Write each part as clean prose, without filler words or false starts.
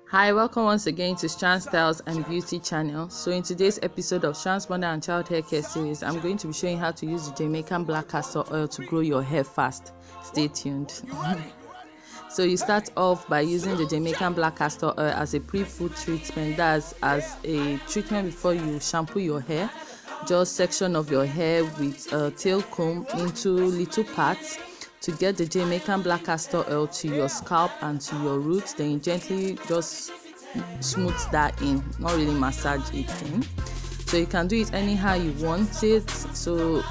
Hi, welcome once again to Strand Styles and Beauty channel. So in today's episode of Strand's Mother and Child Hair Care series, I'm going to be showing how to use the Jamaican Black Castor Oil to grow your hair fast. Stay tuned. So you start off by using the Jamaican Black Castor Oil as a pre-poo treatment. That's as a treatment before you shampoo your hair. Just section of your hair with a tail comb into little parts to get the Jamaican Black Castor Oil to your scalp and to your roots. Then you gently just smooth that in, not really massage it in. So you can do it anyhow you want it, so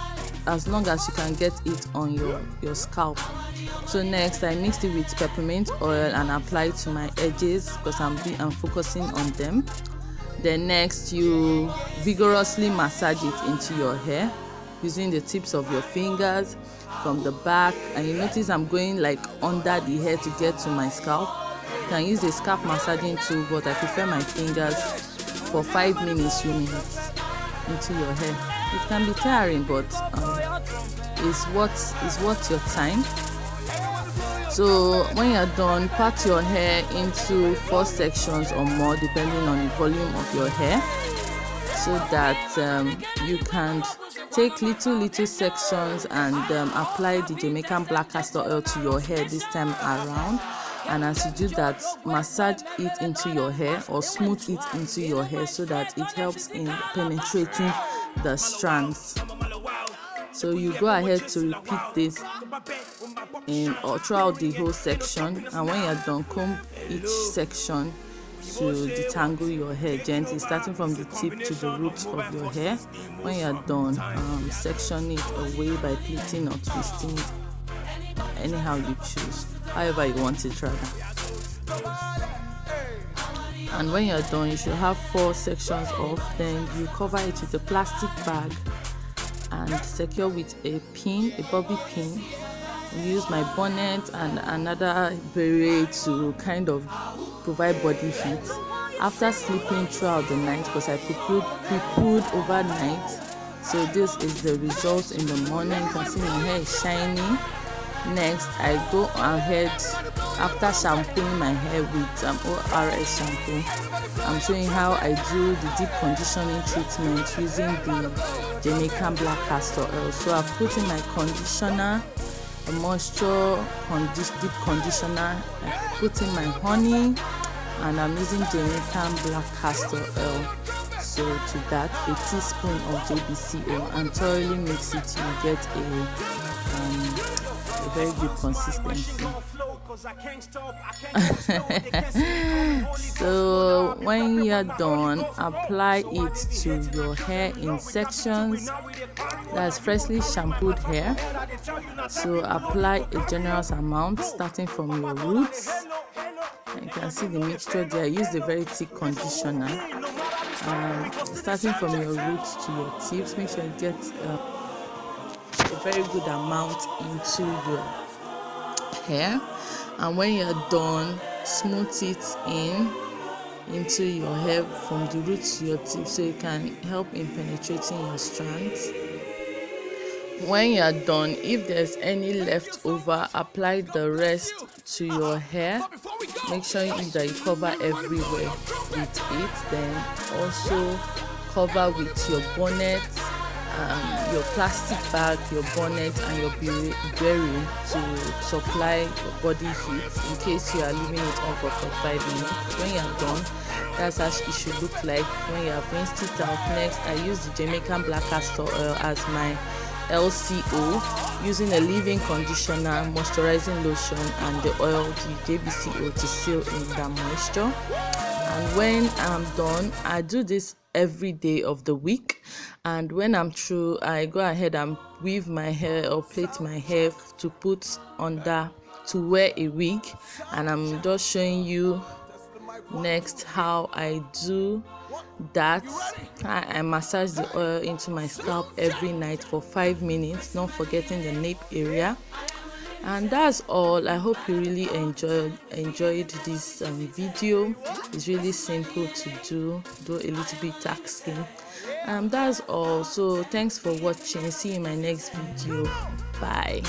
as long as you can get it on your scalp. So next I mixed it with peppermint oil and apply it to my edges because I'm focusing on them. Then next you vigorously massage it into your hair using the tips of your fingers from the back, and you notice I'm going like under the hair to get to my scalp. You can use a scalp massaging tool, but I prefer my fingers for 5 minutes into your hair. It can be tiring, but it's worth your time. So when you're done, part your hair into 4 sections or more depending on the volume of your hair, so that you can take little sections and apply the Jamaican Black Castor Oil to your hair this time around. And as you do that, massage it into your hair or smooth it into your hair so that it helps in penetrating the strands. So you go ahead to repeat this or throughout the whole section, and when you're done, comb each section to detangle your hair gently, starting from the tip to the roots of your hair. When you're done, section it away by pleating or twisting it, anyhow you choose, however you want it rather. And when you're done, you should have 4 sections off. Then you cover it with a plastic bag and secure with a pin, a bobby pin. Use my bonnet and another beret to kind of provide body heat. After sleeping throughout the night, because I pre-pooed overnight, so this is the result in the morning. You can see my hair is shiny. Next I go ahead, after shampooing my hair with ORS shampoo, I'm showing how I do the deep conditioning treatment using the Jamaican Black Castor Oil. So I've put in my conditioner, a moisture deep conditioner. I put in my honey, and I'm using Jamaican Black Castor Oil. So to that, a teaspoon of JBCO, and thoroughly mix it. You get a very good consistency. So when you're done, apply it to your hair in sections. That's freshly shampooed hair. So apply a generous amount starting from your roots. You can see the mixture there. Use the very thick conditioner. Starting from your roots to your tips, make sure you get a very good amount into your hair. And when you're done, smooth it into your hair from the roots to your tips, so it can help in penetrating your strands. When you're done, if there's any left over, apply the rest to your hair. Make sure that you cover everywhere with it. Then also cover with your bonnet, your plastic bag, your bonnet, and your beret to supply your body heat in case you are leaving it on for 5 minutes. When you're done, that's how it should look like when you have rinsed it out. Next, I use the Jamaican Black Castor Oil as my LCO, using a leave-in conditioner, moisturizing lotion, and the oil, the JBCO, to seal in the moisture. And when I'm done, I do this every day of the week, and when I'm through, I go ahead and weave my hair or plait my hair to put under to wear a wig. And I'm just showing you next how I do that. I massage the oil into my scalp every night for 5 minutes, not forgetting the nape area. And that's all. I hope you really enjoyed this video. It's really simple to do, though a little bit taxing. That's all. So thanks for watching. See you in my next video. Bye.